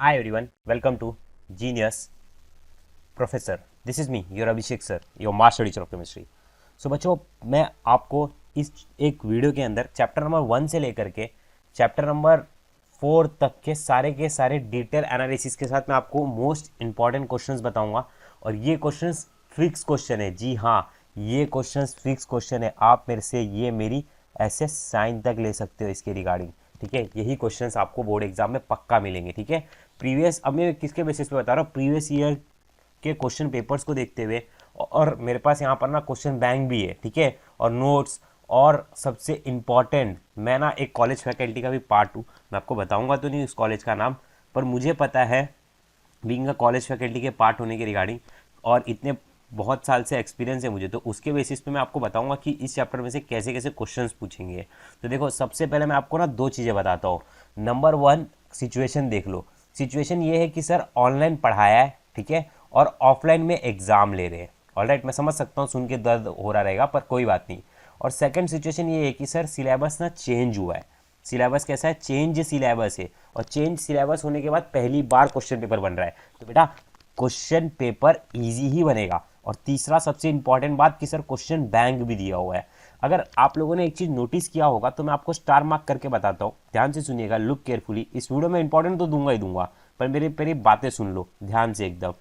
Hi everyone, welcome to Genius Professor. This is me, your Abhishek sir, your master teacher of chemistry. So बच्चों, मैं आपको इस एक video के अंदर चैप्टर नंबर 1 से लेकर के चैप्टर नंबर 4 तक के सारे डिटेल एनालिसिस के साथ मैं आपको मोस्ट इंपॉर्टेंट क्वेश्चंस बताऊंगा। और ये क्वेश्चंस फिक्स क्वेश्चन है। जी हाँ, ये क्वेश्चंस फिक्स क्वेश्चन है। आप मेरे से ये मेरी ऐसे साइन तक ले सकते हो इसके रिगार्डिंग। ठीक है, यही क्वेश्चंस आपको बोर्ड एग्जाम में पक्का मिलेंगे। ठीक है, प्रीवियस, अब मैं किसके बेसिस पे बता रहा हूँ, प्रीवियस ईयर के क्वेश्चन पेपर्स को देखते हुए, और मेरे पास यहाँ पर ना क्वेश्चन बैंक भी है। ठीक है, और नोट्स, और सबसे इम्पॉर्टेंट, मैं ना एक कॉलेज फैकल्टी का भी पार्ट हूँ। मैं आपको बताऊंगा तो नहीं उस कॉलेज का नाम, पर मुझे पता है बीइंग अ कॉलेज फैकल्टी के पार्ट होने के रिगार्डिंग, और इतने बहुत साल से एक्सपीरियंस है मुझे, तो उसके बेसिस पे मैं आपको बताऊंगा कि इस चैप्टर में से कैसे कैसे क्वेश्चंस पूछेंगे। तो देखो, सबसे पहले मैं आपको ना दो चीज़ें बताता हूँ। नंबर वन, सिचुएशन देख लो। सिचुएशन ये है कि सर ऑनलाइन पढ़ाया है, ठीक है, और ऑफलाइन में एग्जाम ले रहे हैं। ऑलराइट, मैं समझ सकता हूँ, सुन के दर्द हो रहा रहेगा, पर कोई बात नहीं। और सेकंड सिचुएशन ये है कि सर सिलेबस ना चेंज हुआ है। सिलेबस कैसा है? चेंज सिलेबस है, और चेंज सिलेबस होने के बाद पहली बार क्वेश्चन पेपर बन रहा है। तो बेटा क्वेश्चन पेपर इजी ही बनेगा। और तीसरा सबसे इंपॉर्टेंट बात कि सर क्वेश्चन बैंक भी दिया हुआ है। अगर आप लोगों ने एक चीज नोटिस किया होगा तो मैं आपको स्टार मार्क करके बताता हूँ, ध्यान से सुनिएगा, लुक केयरफुली। इस वीडियो में इंपॉर्टेंट तो दूंगा ही दूंगा, पर मेरी मेरी बातें सुन लो ध्यान से एकदम।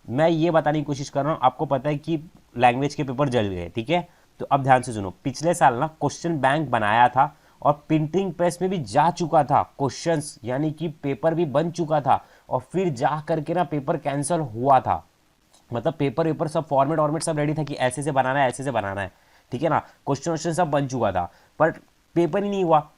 मैं ये बताने की कोशिश कर रहा हूँ, आपको पता है कि लैंग्वेज के पेपर जल गए, ठीक है, तो अब ध्यान से सुनो। पिछले साल ना क्वेश्चन बैंक बनाया था, और प्रिंटिंग प्रेस में भी जा चुका था क्वेश्चंस, यानी कि पेपर भी बन चुका था, और फिर जा करके ना पेपर कैंसिल हुआ था। मतलब पेपर वेपर सब फॉर्मेट वॉर्मेट सब रेडी था कि ऐसे से बनाना है, ऐसे से बनाना है, ठीक है ना, क्वेश्चन वोश्चन सब बन चुका था, पर पेपर ही नहीं हुआ,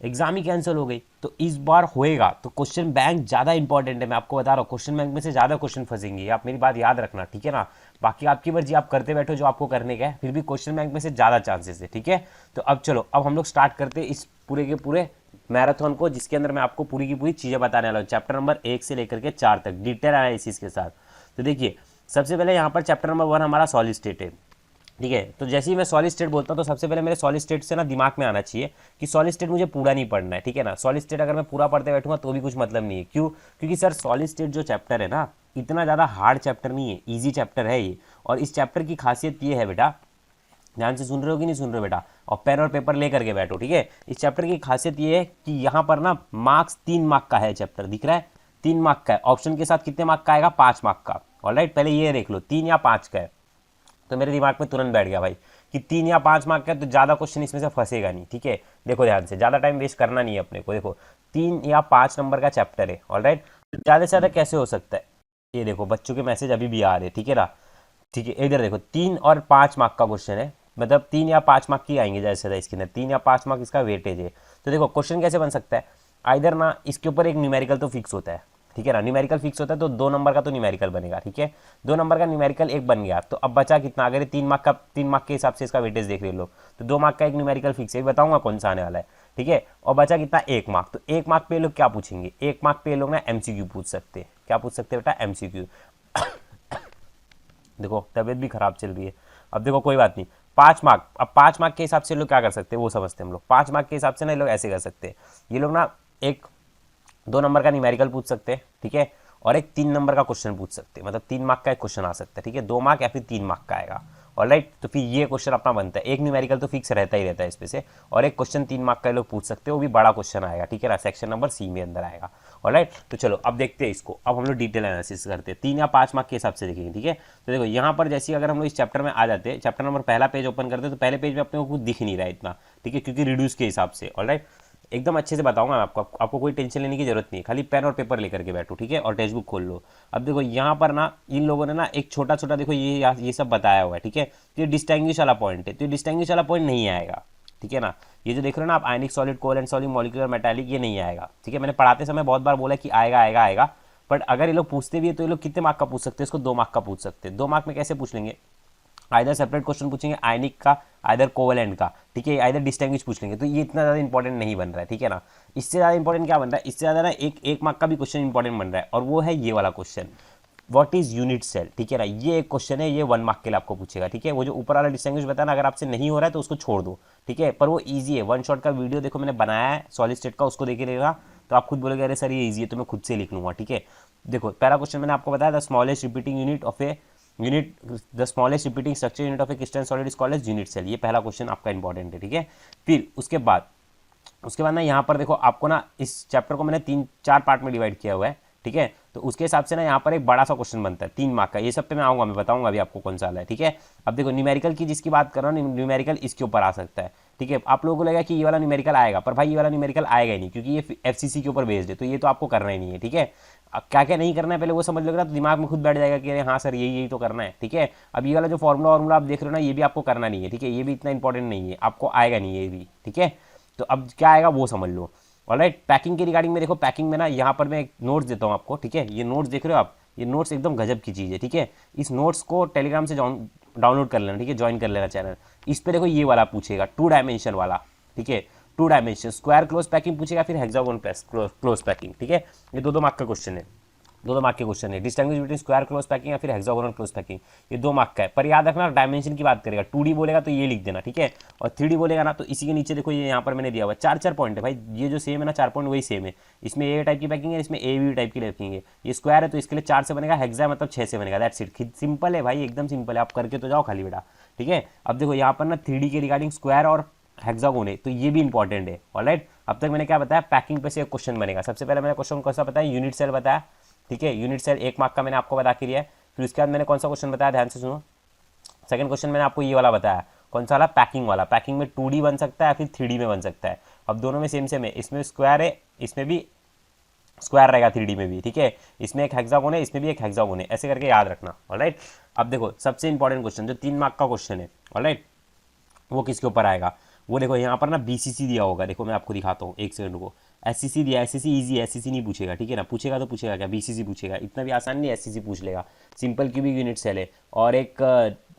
एग्जाम ही कैंसिल हो गई। तो इस बार होएगा, तो क्वेश्चन बैंक ज़्यादा इंपॉर्टेंट है। मैं आपको बता रहा हूँ, क्वेश्चन बैंक में से ज़्यादा क्वेश्चन फंसेंगे, आप मेरी बात याद रखना, ठीक है ना। बाकी आपकी मर्जी, आप करते बैठो जो आपको करने का है, फिर भी क्वेश्चन बैंक में से ज़्यादा चांसेस है, ठीक है। तो अब चलो, अब हम लोग स्टार्ट करते हैं इस पूरे के पूरे मैराथन को, जिसके अंदर मैं आपको पूरी की पूरी चीज़ें बताने वाला हूँ, चैप्टर नंबर 1 से लेकर के 4 तक डिटेल एनालिसिस के साथ। तो देखिए, सबसे पहले यहाँ पर चैप्टर नंबर 1 हमारा सॉलिड स्टेट है। ठीक है, तो जैसे ही मैं सॉलिड स्टेट बोलता हूँ तो सबसे पहले मेरे सॉलिड स्टेट से ना दिमाग में आना चाहिए कि सॉलिड स्टेट मुझे पूरा नहीं पढ़ना है, ठीक है ना। सॉलिड स्टेट अगर मैं पूरा पढ़ते बैठूंगा तो भी कुछ मतलब नहीं है। क्यों? क्योंकि सर सॉलिड स्टेट जो चैप्टर है ना, इतना ज़्यादा हार्ड चैप्टर नहीं है, ईजी चैप्टर है ये। और इस चैप्टर की खासियत ये है बेटा, ध्यान से सुन रहे हो कि नहीं सुन रहे हो बेटा, और पेन और पेपर ले करके बैठो, ठीक है। इस चैप्टर की खासियत ये है कि यहाँ पर ना मार्क्स 3 मार्क का है चैप्टर, दिख रहा है, 3 मार्क का है। ऑप्शन के साथ कितने मार्क का आएगा? 5 मार्क का। ऑलराइट, पहले ये देख लो 3 या 5 का है। तो मेरे दिमाग में तुरंत बैठ गया भाई कि 3 या 5 मार्क का है, तो ज़्यादा क्वेश्चन इसमें से फंसेगा नहीं, ठीक है। देखो ध्यान से, ज़्यादा टाइम वेस्ट करना नहीं है अपने को। देखो 3 या 5 नंबर का चैप्टर है, ऑलराइट। ज़्यादा से ज़्यादा कैसे हो सकता है? ये देखो, बच्चों के मैसेज अभी भी आ रहे हैं, ठीक है ना। ठीक है, इधर देखो, 3 और 5 मार्क का क्वेश्चन है, मतलब 3 या 5 मार्क की आएंगे ज़्यादा से ज़्यादा इसके अंदर, 3 या 5 मार्क इसका वेटेज है। तो देखो क्वेश्चन कैसे बन सकता है, आइधर ना इसके ऊपर एक न्यूमेरिकल तो फिक्स होता है, ठीक है ना। न्यूमेरिकल फिक्स होता है तो 2 नंबर का तो न्यूमेरिकल बनेगा, ठीक है। 2 नंबर का न्यूमेरिकल एक बन गया, तो अब बचा कितना? अगर 3 मार्क का, 3 मार्क के हिसाब से इसका वेटेज देख रहे लोग, तो 2 मार्क का एक न्यूमेरिकल फिक्स है, बताऊंगा कौन सा आने वाला है, ठीक है। और बचा कितना? 1 मार्क। तो 1 मार्क पे लोग क्या पूछेंगे? 1 मार्क पे लोग ना एमसीक्यू पूछ सकते हैं। क्या पूछ सकते हैं बेटा? एमसीक्यू। देखो तबीयत भी खराब चल रही है। अब देखो कोई बात नहीं, 5 मार्क, अब 5 मार्क के हिसाब से लोग क्या कर सकते हैं वो समझते हैं हम लोग। 5 मार्क के हिसाब से ना ये लोग ऐसे कर सकते हैं, ये लोग ना एक 2 नंबर का न्यूमेरिकल पूछ सकते हैं, ठीक है, और एक 3 नंबर का क्वेश्चन पूछ सकते हैं, मतलब 3 मार्क का एक क्वेश्चन आ सकता है, ठीक है। 2 मार्क या फिर 3 मार्क का आएगा, ऑलराइट। तो फिर ये क्वेश्चन अपना बनता है, एक न्यूमेरिकल तो फिक्स रहता ही रहता है इसमें से, और एक क्वेश्चन 3 मार्क का लोग पूछ सकते हैं, वो भी बड़ा क्वेश्चन आएगा, ठीक है ना, सेक्शन नंबर सी में अंदर आएगा, ऑलराइट। तो चलो अब देखते हैं इसको, अब हम लोग डिटेल एनालिसिस करते हैं, 3 या 5 मार्क के हिसाब से देखेंगे, ठीक है। तो देखो यहाँ पर जैसे अगर हम लोग इस चैप्टर में आ जाते हैं, चैप्टर नंबर पहला पेज ओपन करते हैं, तो पहले पेज में अपने को कुछ दिख नहीं रहा है इतना, ठीक है, क्योंकि रिड्यूस के हिसाब से, ऑलराइट। एकदम अच्छे से बताऊंगा मैं आपको कोई टेंशन लेने की जरूरत नहीं है, खाली पेन और पेपर लेकर के बैठो, ठीक है, और टेक्स्ट बुक खोल लो। अब देखो यहाँ पर ना इन लोगों ने ना एक छोटा छोटा, देखो ये सब बताया हुआ है, ठीक है। तो ये डिस्टिंग्विश वाला पॉइंट है, तो ये डिस्टिंग्विश वाला पॉइंट नहीं आएगा, ठीक है ना। ये जो देख रहे हो ना आप, आयनिक solid, covalent solid, molecular metallic, ये नहीं आएगा, ठीक है। मैंने पढ़ाते समय बहुत बार बोला कि आएगा आएगा आएगा, बट अगर ये लोग पूछते भी है तो ये लोग कितने मार्क का पूछ सकते हैं? इसको 2 मार्क का पूछ सकते हैं। 2 मार्क में कैसे पूछ लेंगे? आइदर सेपरेट क्वेश्चन पूछेंगे आयनिक का, आइदर कोवैलेंट का, ठीक है, आइदर डिस्टिंग्विश पूछ लेंगे। तो ये इतना ज़्यादा इंपॉर्टेंट नहीं बन रहा है, ठीक है ना। इससे ज़्यादा इंपॉर्टेंट क्या बन रहा है? इससे ज़्यादा ना एक मार्क का भी क्वेश्चन इंपॉर्टेंट बन रहा है, और वो है ये वाला question, what is unit cell, ठीक है ना। ये एक क्वेश्चन है, ये 1 मार्क के लिए आपको पूछेगा, ठीक है। वो जो ऊपर वाला डिस्टिंग्विश बताया ना, अगर आपसे नहीं हो रहा है तो उसको छोड़ दो, ठीक है, पर वो ईजी है। वन शॉट का वीडियो देखो मैंने बनाया है सॉलिड स्टेट का, उसको देखे लेगा, तो आप खुद बोलोगे अरे सर ये ईजी है तो मैं खुद से लिख लूँगा, ठीक है। देखो पहला क्वेश्चन मैंने आपको बताया, the smallest repeating unit of a unit the smallest repeating structure unit of a crystal solid is called as unit cell. ये पहला क्वेश्चन आपका इंपॉर्टेंट है, ठीक है। फिर उसके बाद ना यहाँ पर देखो आपको ना इस चैप्टर को मैंने 3-4 पार्ट में डिवाइड किया हुआ है, ठीक है। तो उसके हिसाब से ना यहाँ पर एक बड़ा सा क्वेश्चन बनता है 3 मार्क का, ये सब पे मैं आऊँगा, मैं बताऊँगा अभी आपको कौन सा वाला है, ठीक है। अब देखो न्यूमेरिकल की जिसकी बात कर रहा हूँ, न्यूमेरिकल इसके ऊपर आ सकता है, ठीक है। आप लोगों को लगेगा कि ये वाला न्यूमेरिकल आएगा, पर भाई ये वाला न्यूमेरिकल आएगा ही नहीं, क्योंकि ये एफसीसी के ऊपर बेस्ड है, तो ये तो आपको करना ही नहीं है, ठीक है। अब क्या क्या नहीं करना है पहले वो समझ लोगे ना, तो दिमाग में खुद बैठ जाएगा कि अरे हाँ सर यही तो करना है, ठीक है। अब ये वाला जो फॉर्मूला आप देख रहे हो ना, ये भी आपको करना नहीं है, ठीक है। ये भी इतना इंपॉर्टेंट नहीं है, आपको आएगा नहीं ये भी, ठीक है। तो अब क्या आएगा वो समझ लो। ऑलराइट, पैकिंग के रिगार्डिंग में देखो, पैकिंग में ना यहाँ पर मैं एक नोट्स देता हूँ आपको, ठीक है। ये नोट्स देख रहे हो आप, ये नोट्स एकदम गजब की चीज़ है, ठीक है। इस नोट्स को टेलीग्राम से डाउनलोड कर लेना, ठीक है, ज्वाइन कर लेना चैनल। इस पे देखो ये वाला पूछेगा 2 डायमेंशन वाला, ठीक है। 2 डायमेंशन स्क्वायर क्लोज पैकिंग पूछेगा, फिर हेक्सागोन क्लोज पैकिंग, ठीक है। ये 2-2 मार्क का क्वेश्चन है, 2-2 मार्क के क्वेश्चन है। Distinguish between square close packing या फिर हेक्सागोनल क्लोज पैकिंग, ये 2 मार्क का है। पर याद रखना डायमेंशन की बात करेगा, 2D बोलेगा तो ये लिख देना, ठीक है। और 3D बोलेगा ना तो इसी के नीचे देखो ये यहाँ पर मैंने दिया हुआ 4-4 पॉइंट है भाई, ये जो सेम है ना 4 पॉइंट वही सेम है। इसमें ए टाइप की पैकिंग है, इसमें ए बी टाइप की पैकिंग है। ये स्क्वायर है तो इसके लिए 4 से बनेगा, हेक्सा मतलब 6 से बनेगा, दैट्स इट। सिंपल है भाई, एकदम सिंपल है, आप करके तो जाओ खाली बेटा, ठीक है। अब देखो यहाँ पर ना 3D के रिगार्डिंग स्क्वायर और हेक्सागोन है, तो ये भी इंपॉर्टेंट है, ऑलराइट। अब तक मैंने क्या बताया, पैकिंग पे से एक क्वेश्चन बनेगा। सबसे पहले मैंने क्वेश्चन कौन सा बताया, यूनिट सेल बताया, ठीक है। यूनिट सेल 1 मार्क का मैंने आपको बता के दिया है। फिर उसके बाद मैंने कौन सा क्वेश्चन बताया, ध्यान से सुनो। सेकंड क्वेश्चन मैंने आपको ये वाला बताया, कौन सा वाला, पैकिंग वाला। पैकिंग में 2D बन सकता है, फिर 3D में बन सकता है। अब दोनों में सेम सेम है, इसमें स्क्वायर है, इसमें भी स्क्वायर रहेगा 3D में भी, ठीक है। इसमें एक हेक्सागोन है, इसमें भी एक हेक्सागोन है, ऐसे करके याद रखना, ऑलराइट। अब देखो सबसे इंपॉर्टेंट क्वेश्चन जो 3 मार्क का क्वेश्चन है, ऑलराइट, वो किसके ऊपर आएगा। वो देखो यहाँ पर ना BCC दिया होगा, देखो मैं आपको दिखाता हूँ, एक सेकंड को। SCC दिया, SCC ईजी है, SCC नहीं पूछेगा, ठीक है ना। पूछेगा तो पूछेगा क्या, BCC पूछेगा, इतना भी आसान नहीं, SCC पूछ लेगा। सिंपल क्यूबिक यूनिट सेल है और एक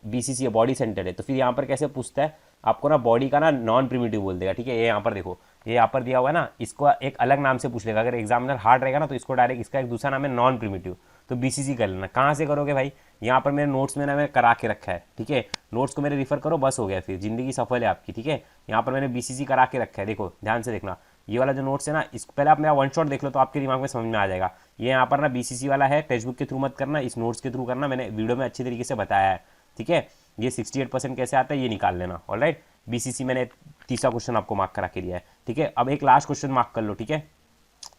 BCC है, बॉडी सेंटर है। तो फिर यहाँ पर कैसे पूछता है, आपको ना बॉडी का ना नॉन प्रिमिटिव बोल देगा, ठीक है। ये यहाँ पर देखो, ये यहाँ पर दिया हुआ है ना, इसको एक अलग नाम से पूछ लेगा। अगर एग्जामिनर हार्ड रहेगा ना तो इसको डायरेक्ट, इसका एक दूसरा नाम है नॉन प्रिमिटिव, तो BCC कर लेना। कहाँ से करोगे भाई, यहाँ पर मेरे नोट्स में ना मैंने करा के रखा है, ठीक है। नोट्स को मेरे रिफर करो, बस हो गया, फिर जिंदगी सफल है आपकी, ठीक है। यहाँ पर मैंने BCC करा के रखा है, देखो ध्यान से देखना। ये वाला जो नोट्स है ना, इसको पहले आप मेरा वन शॉट देख लो तो आपके दिमाग में समझ में आ जाएगा। ये यहाँ पर ना BCC वाला है, टेक्स्ट बुक के थ्रू मत करना, इस नोट्स के थ्रू करना, मैंने वीडियो में अच्छी तरीके से बताया है, ठीक है। ये 68% कैसे आता है ये निकाल लेना, ऑलराइट। BCC मैंने तीसरा क्वेश्चन आपको मार्क करा के दिया है, ठीक है। अब एक लास्ट क्वेश्चन मार्क कर लो, ठीक है।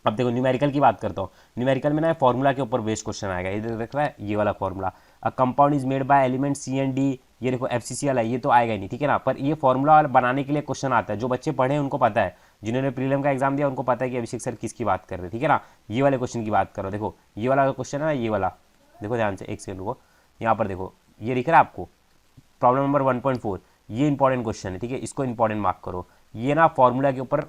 अब देखो न्यूमेरिकल की बात करता हूँ। न्यूमेरिकल में ना फॉर्मूला के ऊपर बेस्ड क्वेश्चन आएगा, ये देख रहा है ये वाला formula, a compound is made by element C&D, ये देखो FCC वाला, ये तो आएगा ही नहीं, ठीक है ना। पर ये फॉर्मूला बनाने के लिए क्वेश्चन आता है, जो बच्चे पढ़े उनको पता है, जिन्होंने प्रीलिम का एग्जाम दिया उनको पता है कि अभिषेक सर किसकी बात कर रहे हैं, ठीक है ना। ये वाले क्वेश्चन की बात करो, देखो ये वाला क्वेश्चन है ना, ये वाला देखो ध्यान से, एक सेकंड को, यहाँ पर देखो ये दिख रहा है आपको, प्रॉब्लम नंबर 1.4, ये इंपॉर्टेंट क्वेश्चन है, ठीक है। इसको इंपॉर्टेंट मार्क करो। ये ना फॉर्मूला के ऊपर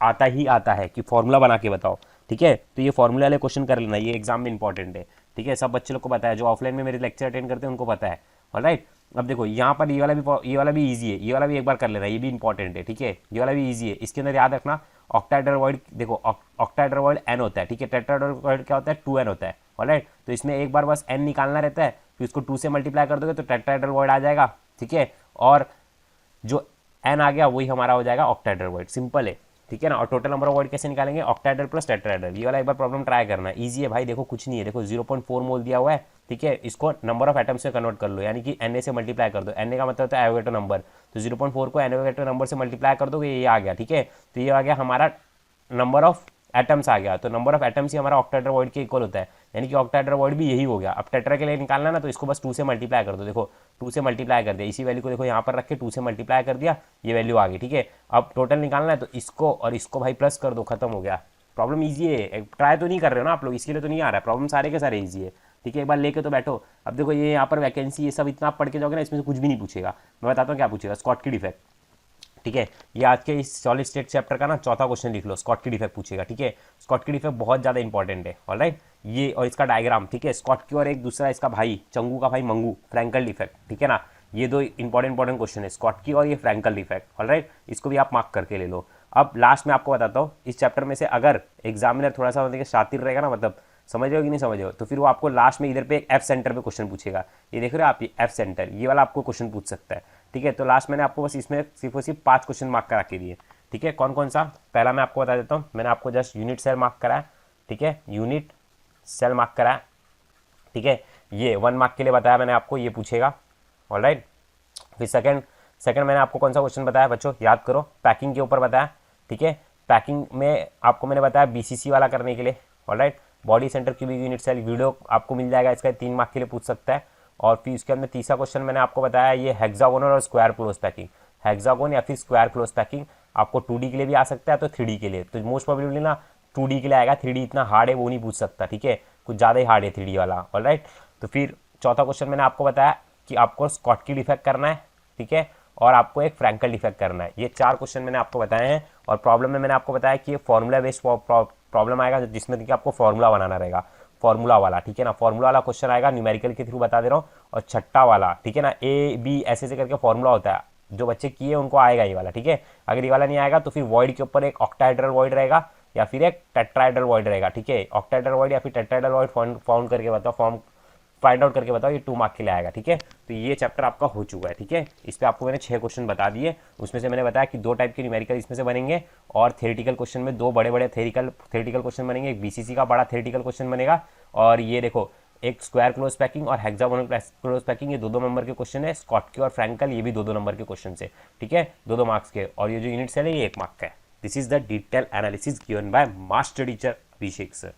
आता ही आता है कि फॉर्मूला बना के बताओ, ठीक है। तो ये फॉर्मूला वाले क्वेश्चन कर लेना, ये एग्जाम में इंपॉर्टेंट है, ठीक है। सब बच्चे लोग को पता है, जो ऑफलाइन में मेरे लेक्चर अटेंड करते हैं उनको पता है, ऑलराइट। अब देखो यहाँ पर ये वाला भी ईजी है, ये वाला भी एक बार कर लेना, ये भी इंपॉर्टेंट है, ठीक है। ये वाला भी ईजी है। इसके अंदर याद रखना ऑक्टाहेड्रॉइड, देखो ऑक्टाहेड्रॉइड n होता है, ठीक है। टेट्राहेड्रॉइड क्या होता है, 2n होता है, ऑलराइट। तो इसमें एक बार बस n निकालना रहता है, फिर उसको 2 से मल्टीप्लाई कर दोगे तो टेट्राहेड्रॉइड आ जाएगा, ठीक है। और जो n आ गया वही हमारा हो जाएगा ऑक्टाहेड्रॉइड, सिंपल है, ठीक है ना। और टोटल नंबर ऑफ वर्ड कैसे निकालेंगे, ऑक्टाहेड्रल प्लस टेट्राहेड्रल। ये वाला एक बार प्रॉब्लम ट्राई करना, इजी है भाई, देखो कुछ नहीं है, देखो 0.4 मोल दिया हुआ है, ठीक है। इसको नंबर ऑफ एटम्स में कन्वर्ट कर लो, यानी कि Na से मल्टीप्लाई कर दो। Na का मतलब होता है एवोगैड्रो नंबर, तो 0.4 को एवोगैड्रो नंबर से मल्टीप्लाई कर दोगे, ये आ गया, ठीक है। तो ये आ गया हमारा नंबर ऑफ एटम्स आ गया, तो नंबर ऑफ एटम्स ही हमारा ऑक्टाहेड्रॉइड के इक्वल होता है, यानी कि ऑक्टाहेड्रॉइड भी यही हो गया। अब टेट्रा के लिए निकालना ना, तो इसको बस 2 से मल्टीप्लाई कर दो, देखो 2 से मल्टीप्लाई कर दिया, इसी वैल्यू को देखो यहाँ पर रख के 2 से मल्टीप्लाई कर दिया, ये वैल्यू आ गई, ठीक है। अब टोटल निकालना है तो इसको और इसको भाई प्लस कर दो, खत्म हो गया। प्रॉब्लम ईजी है, ट्राई तो नहीं कर रहे हो ना आप लोग, इसके लिए तो नहीं आ रहा है प्रॉब्लम, सारे के सारे ईजी है, ठीक है। एक बार लेके तो बैठो। अब देखो ये यहाँ पर वैकेंसी, ये सब इतना आप पढ़ के जाओगे ना, इसमें से कुछ भी नहीं पूछेगा। मैं बताता हूँ क्या पूछेगा, स्कॉटकी डिफेक्ट, ठीक है। ये आज के इस सॉलिड स्टेट चैप्टर का ना चौथा क्वेश्चन लिख लो, स्कॉटकी डिफेक्ट पूछेगा, ठीक है। स्कॉटकी डिफेक्ट बहुत ज़्यादा इंपॉर्टेंट है, ऑलराइट। ये और इसका डायग्राम, ठीक है। स्कॉटकी और एक दूसरा इसका भाई, चंगू का भाई मंगू, फ्रैंकल डिफेक्ट, ठीक है ना। ये 2 इंपॉर्टेंट क्वेश्चन है, स्कॉटकी और ये फ्रैंकल डिफेक्ट, ऑलराइट। इसको भी आप मार्क करके ले लो। अब लास्ट में आपको बताता हूँ, इस चैप्टर में से अगर एग्जामिनर थोड़ा सा मतलब शातिर रहेगा ना, मतलब समझ रहे हो कि नहीं समझ रहे हो, तो फिर वो आपको लास्ट में इधर पे एक F सेंटर पे क्वेश्चन पूछेगा, ये देख रहे हो आप, ये F सेंटर, ये वाला आपको क्वेश्चन पूछ सकता है, ठीक है। तो लास्ट मैंने आपको बस इसमें सिर्फ और सिर्फ 5 क्वेश्चन मार्क करा के दिए, ठीक है, कौन कौन सा, पहला मैं आपको बता देता हूँ, मैंने आपको जस्ट यूनिट सेल मार्क करा है, ठीक है, यूनिट सेल मार्क करा है, ठीक है, ये 1 मार्क के लिए बताया मैंने आपको, ये पूछेगा, ऑलराइट। फिर सेकंड मैंने आपको कौन सा क्वेश्चन बताया बच्चों, याद करो, पैकिंग के ऊपर बताया, ठीक है, पैकिंग में आपको मैंने बताया बीसीसी वाला करने के लिए, alright, body centre cubic unit cell, video आपको मिल जाएगा इसका, 3 मार्क के लिए पूछ सकता है। और फिर इसके अंदर तीसरा क्वेश्चन मैंने आपको बताया ये हेक्सागोनल और स्क्वायर क्लोज पैकिंग, हेक्सागोन या फिर स्क्वायर क्लोज पैकिंग आपको 2D के लिए भी आ सकता है तो 3D के लिए, तो मोस्ट प्रोबेबली ना 2D के लिए आएगा, 3D इतना हार्ड है वो नहीं पूछ सकता, ठीक है, कुछ ज़्यादा ही हार्ड है 3D वाला, ऑलराइट। तो फिर चौथा क्वेश्चन मैंने आपको बताया कि आपको स्कॉटकी डिफेक्ट करना है, ठीक है, और आपको एक फ्रैंकल डिफेक्ट करना है, ये 4 क्वेश्चन मैंने आपको बताए हैं। और प्रॉब्लम में मैंने आपको बताया कि ये फॉर्मूला बेस्ड प्रॉब्लम आएगा जिसमें कि आपको फॉर्मूला बनाना रहेगा, फॉर्मूला वाला, ठीक है ना, फॉर्मूला वाला क्वेश्चन आएगा, न्यूमेरिकल के थ्रू बता दे रहा हूँ। और छठा वाला, ठीक है ना, ए बी ऐसे ऐसे करके फॉर्मूला होता है, जो बच्चे किए उनको आएगा ये वाला, ठीक है, अगर ये वाला नहीं आएगा तो फिर वॉइड के ऊपर एक ऑक्टाहेड्रल वॉइड रहेगा या फिर एक टेट्राहेड्रल वॉइड रहेगा, ठीक है, ऑक्टाहेड्रल वॉइड या फिर टेट्राहेड्रल वॉइड फाउंड करके बताओ, फाइंड आउट करके बताओ, ये 2 मार्क के लिए आएगा, ठीक है। तो ये चैप्टर आपका हो चुका है, ठीक है, इस पर आपको मैंने 6 क्वेश्चन बता दिए, उसमें से मैंने बताया कि 2 टाइप के न्यूमेरिकल इसमें से बनेंगे, और थेरेटिकल क्वेश्चन में 2 बड़े बड़े थेरेटिकल क्वेश्चन बनेंगे, एक बीसीसी का बड़ा थेरेटिकल क्वेश्चन बनेगा, और ये देखो एक स्क्वायर क्लोज पैकिंग और हेक्सागोनल क्लोज पैकिंग, ये 2-2 नंबर के क्वेश्चन है, स्कॉटकी और फ्रैंकल ये भी 2-2 नंबर के क्वेश्चन है, ठीक है, 2-2 मार्क्स के, और ये जो यूनिट सेल है ये 1 मार्क का है। This is the detail analysis given by master teacher Abhishek sir,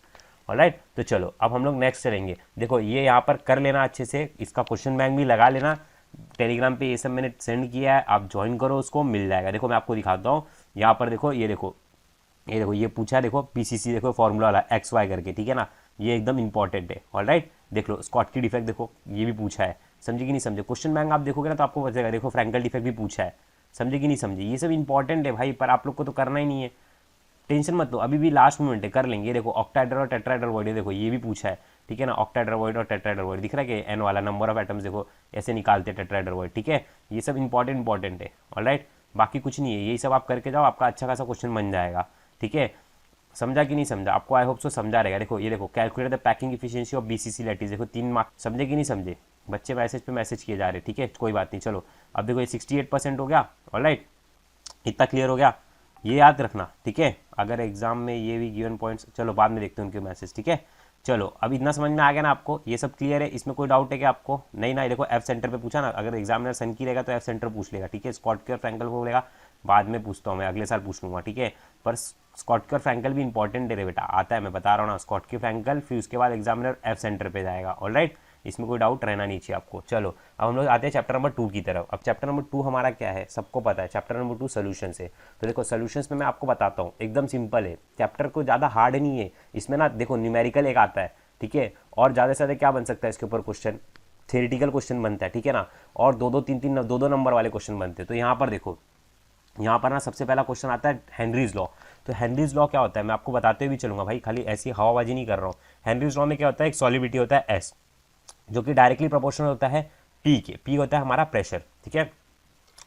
alright. तो चलो अब हम लोग नेक्स्ट चलेंगे, देखो ये यहाँ पर कर लेना अच्छे से, इसका क्वेश्चन बैंक भी लगा लेना, टेलीग्राम पे ये सब मैंने सेंड किया है, आप ज्वाइन करो, उसको मिल जाएगा। देखो मैं आपको दिखाता हूँ, यहाँ पर देखो, ये देखो ये पूछा है, देखो पीसीसी देखो फॉर्मूला वाला एक्स वाई करके, ठीक है ना, ये एकदम इंपॉर्टेंट है, ऑलराइट। देख लो स्कॉटकी डिफेक्ट देखो ये भी पूछा है, समझे कि नहीं समझे, क्वेश्चन बैंक आप देखोगे ना तो आपको बचेगा, देखो फ्रैंकल डिफेक्ट भी पूछा है, समझे कि नहीं समझे, ये सब इंपॉर्टेंट है भाई, पर आप लोग को तो करना ही नहीं है, टेंशन मत लो, अभी भी लास्ट मोमेंट है, कर लेंगे। देखो ऑक्टाहेड्रल और टेट्राहेड्रल वॉइड, देखो ये भी पूछा है, ठीक है ना, ऑक्टाहेड्रल वॉइड और टेट्राहेड्रल वॉइड दिख रहा है कि एन वाला नंबर ऑफ एटम्स देखो ऐसे निकालते हैं टेट्राहेड्रल वॉइड, ठीक है, ये सब इंपॉर्टेंट है, ऑलराइट, बाकी कुछ नहीं है, यही सब आप करके जाओ, आपका अच्छा खासा क्वेश्चन बन जाएगा, ठीक है, समझा कि नहीं समझा, आपको आई होप सो समझा रहेगा। देखो ये देखो calculate the packing efficiency of BCC lattice, देखो 3 मार्क, समझे कि नहीं समझे, बच्चे मैसेज पे मैसेज किए जा रहे, ठीक है, कोई बात नहीं। चलो अब देखो ये 68% हो गया, ऑलराइट, इतना क्लियर हो गया, ये याद रखना, ठीक है, अगर एग्जाम में ये भी गिवन पॉइंट्स, चलो बाद में देखते हैं उनके मैसेज, ठीक है। चलो अब इतना समझ में आ गया ना आपको, ये सब क्लियर है, इसमें कोई डाउट है क्या आपको, नहीं ना, देखो एफ सेंटर पे पूछा ना, अगर एग्जामिनर सन की रहेगा तो एफ सेंटर पूछ लेगा, ठीक है, स्कॉटकी और फ्रैंकल को बोलेगा बाद में पूछता हूँ मैं, अगले साल पूछ लूँगा, ठीक है, पर स्कॉटकी और फ्रैंकल भी इंपॉर्टेंट है बेटा, आता है, मैं बता रहा हूँ ना, स्कॉटकी फ्रैंकल, फिर उसके बाद एग्जामिनर एफ सेंटर पे जाएगा, ऑलराइट, इसमें कोई डाउट रहना नहीं चाहिए आपको। चलो अब हम लोग आते हैं चैप्टर नंबर 2 की तरफ। अब चैप्टर नंबर 2 हमारा क्या है, सबको पता है, चैप्टर नंबर 2 सोल्यूशन है। तो देखो सोल्यूशंस में मैं आपको बताता हूँ, एकदम सिंपल है, चैप्टर को ज़्यादा हार्ड नहीं है, इसमें ना देखो न्यूमेरिकल एक आता है, ठीक है, और ज़्यादा से ज़्यादा क्या बन सकता है इसके ऊपर क्वेश्चन, थ्योरेटिकल क्वेश्चन बनता है, ठीक है ना, और 2-2 नंबर वाले क्वेश्चन बनते हैं। तो यहाँ पर देखो, यहाँ पर ना सबसे पहला क्वेश्चन आता है हेनरीज लॉ। तो हेनरीज लॉ क्या होता है मैं आपको बताते हुए भी चलूंगा भाई, खाली ऐसी हवाबाजी नहीं कर रहा हूँ। हेनरीज लॉ में क्या होता है, एक सॉलिबिलिटी होता है एस, जो कि डायरेक्टली प्रोपोर्शनल होता है पी के, पी होता है हमारा प्रेशर, ठीक है।